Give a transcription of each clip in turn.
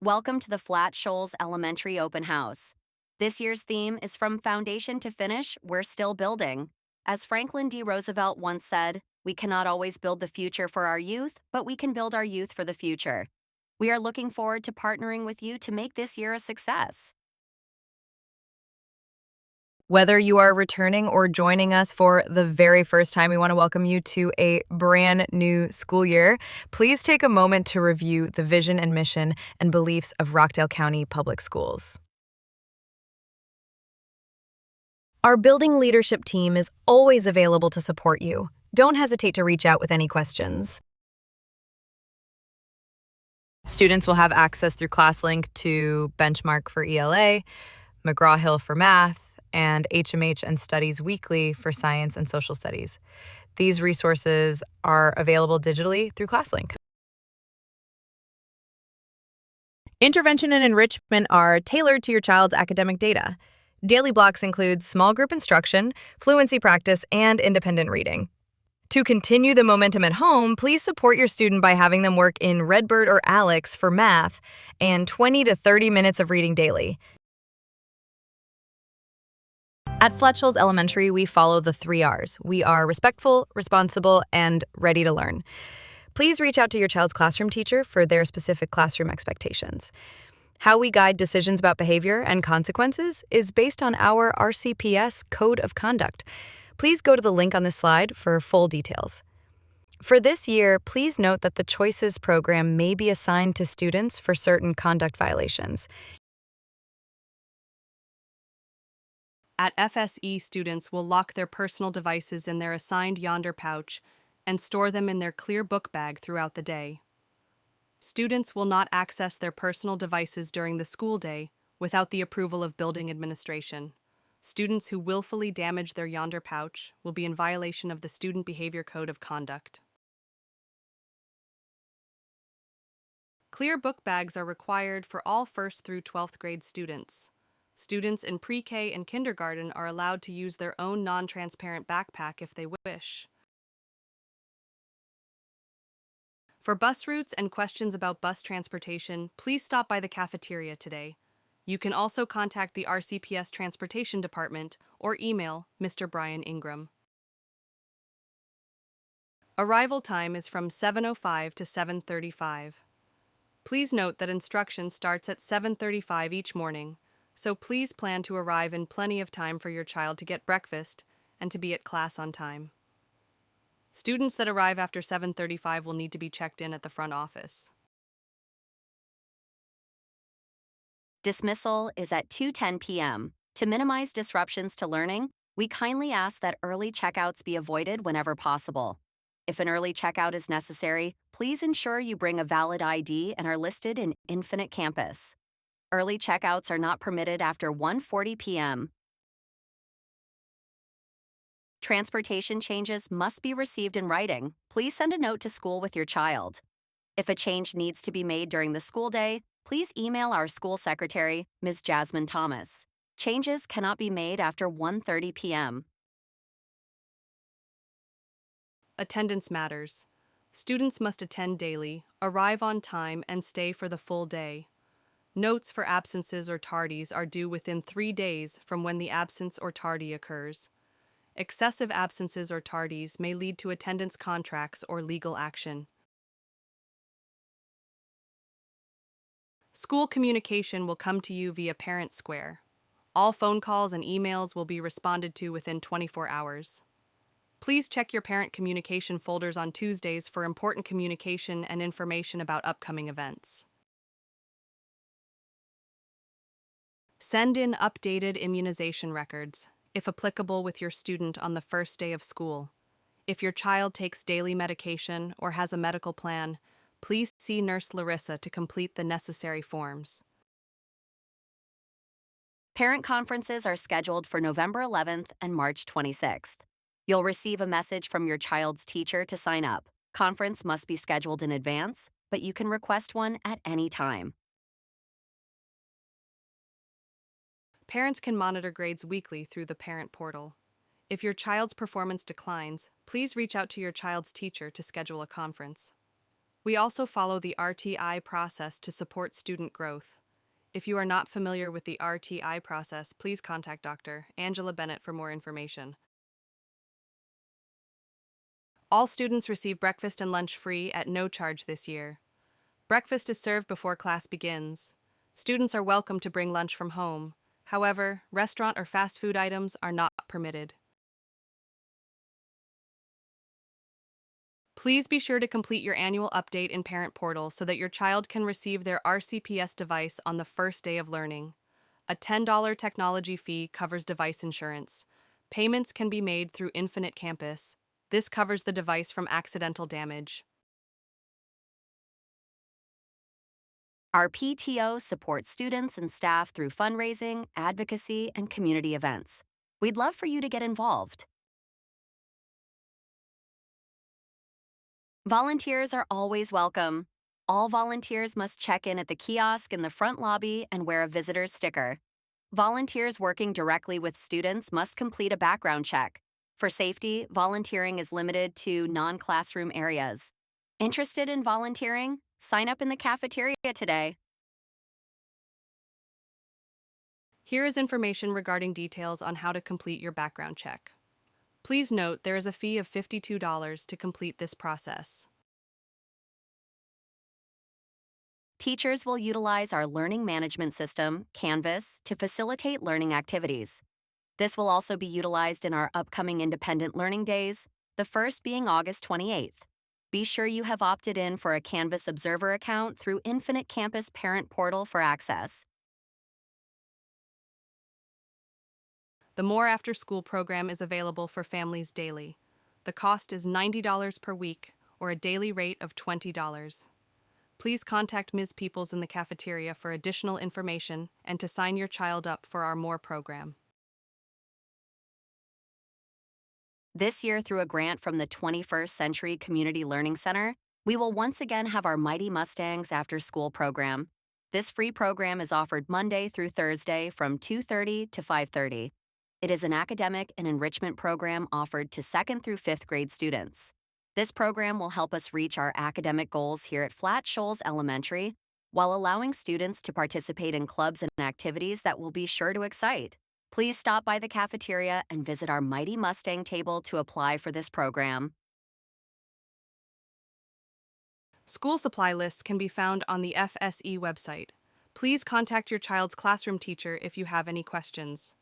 Welcome to the Flat Shoals Elementary Open House. This year's theme is From Foundation to Finish, We're Still Building. As Franklin D. Roosevelt once said, we cannot always build the future for our youth, but we can build our youth for the future. We are looking forward to partnering with you to make this year a success. Whether you are returning or joining us for the very first time, we want to welcome you to a brand new school year. Please take a moment to review the vision and mission and beliefs of Rockdale County Public Schools. Our building leadership team is always available to support you. Don't hesitate to reach out with any questions. Students will have access through ClassLink to Benchmark for ELA, McGraw-Hill for math, and HMH and Studies Weekly for science and social studies. These resources are available digitally through ClassLink. Intervention and enrichment are tailored to your child's academic data. Daily blocks include small group instruction, fluency practice, and independent reading. To continue the momentum at home, please support your student by having them work in Redbird or Alex for math and 20 to 30 minutes of reading daily. At Flat Shoals Elementary, we follow the 3 R's. We are respectful, responsible, and ready to learn. Please reach out to your child's classroom teacher for their specific classroom expectations. How we guide decisions about behavior and consequences is based on our RCPS Code of Conduct. Please go to the link on this slide for full details. For this year, please note that the Choices program may be assigned to students for certain conduct violations. At FSE, students will lock their personal devices in their assigned Yonder pouch and store them in their clear book bag throughout the day. Students will not access their personal devices during the school day without the approval of building administration. Students who willfully damage their Yonder pouch will be in violation of the Student Behavior Code of Conduct. Clear book bags are required for all 1st through 12th grade students. Students in pre-K and kindergarten are allowed to use their own non-transparent backpack if they wish. For bus routes and questions about bus transportation, please stop by the cafeteria today. You can also contact the RCPS Transportation Department or email Mr. Brian Ingram. Arrival time is from 7:05 to 7:35. Please note that instruction starts at 7:35 each morning, so please plan to arrive in plenty of time for your child to get breakfast and to be at class on time. Students that arrive after 7:35 will need to be checked in at the front office. Dismissal is at 2:10 p.m. To minimize disruptions to learning, we kindly ask that early checkouts be avoided whenever possible. If an early checkout is necessary, please ensure you bring a valid ID and are listed in Infinite Campus. Early checkouts are not permitted after 1:40 p.m. Transportation changes must be received in writing. Please send a note to school with your child. If a change needs to be made during the school day, please email our school secretary, Ms. Jasmine Thomas. Changes cannot be made after 1:30 p.m. Attendance matters. Students must attend daily, arrive on time, and stay for the full day. Notes for absences or tardies are due within 3 days from when the absence or tardy occurs. Excessive absences or tardies may lead to attendance contracts or legal action. School communication will come to you via Parent Square. All phone calls and emails will be responded to within 24 hours. Please check your parent communication folders on Tuesdays for important communication and information about upcoming events. Send in updated immunization records, if applicable, with your student on the first day of school. If your child takes daily medication or has a medical plan, please see Nurse Larissa to complete the necessary forms. Parent conferences are scheduled for November 11th and March 26th. You'll receive a message from your child's teacher to sign up. Conference must be scheduled in advance, but you can request one at any time. Parents can monitor grades weekly through the parent portal. If your child's performance declines, please reach out to your child's teacher to schedule a conference. We also follow the RTI process to support student growth. If you are not familiar with the RTI process, please contact Dr. Angela Bennett for more information. All students receive breakfast and lunch free at no charge this year. Breakfast is served before class begins. Students are welcome to bring lunch from home. However, restaurant or fast food items are not permitted. Please be sure to complete your annual update in Parent Portal so that your child can receive their RCPS device on the first day of learning. A $10 technology fee covers device insurance. Payments can be made through Infinite Campus. This covers the device from accidental damage. Our PTO supports students and staff through fundraising, advocacy, and community events. We'd love for you to get involved. Volunteers are always welcome. All volunteers must check in at the kiosk in the front lobby and wear a visitor's sticker. Volunteers working directly with students must complete a background check. For safety, volunteering is limited to non-classroom areas. Interested in volunteering? Sign up in the cafeteria today. Here is information regarding details on how to complete your background check. Please note there is a fee of $52 to complete this process. Teachers will utilize our learning management system, Canvas, to facilitate learning activities. This will also be utilized in our upcoming independent learning days, the first being August 28th. Be sure you have opted in for a Canvas Observer account through Infinite Campus Parent Portal for access. The More After School program is available for families daily. The cost is $90 per week, or a daily rate of $20. Please contact Ms. Peoples in the cafeteria for additional information and to sign your child up for our More program. This year, through a grant from the 21st Century Community Learning Center, we will once again have our Mighty Mustangs After School program. This free program is offered Monday through Thursday from 2:30 to 5:30. It is an academic and enrichment program offered to 2nd through 5th grade students. This program will help us reach our academic goals here at Shoals Elementary while allowing students to participate in clubs and activities that will be sure to excite. Please stop by the cafeteria and visit our Mighty Mustang table to apply for this program. School supply lists can be found on the FSE website. Please contact your child's classroom teacher if you have any questions.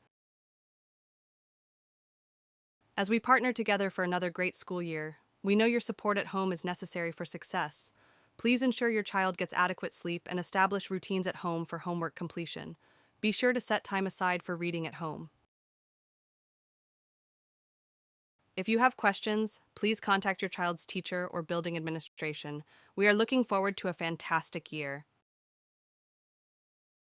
As we partner together for another great school year, we know your support at home is necessary for success. Please ensure your child gets adequate sleep and establish routines at home for homework completion. Be sure to set time aside for reading at home. If you have questions, please contact your child's teacher or building administration. We are looking forward to a fantastic year.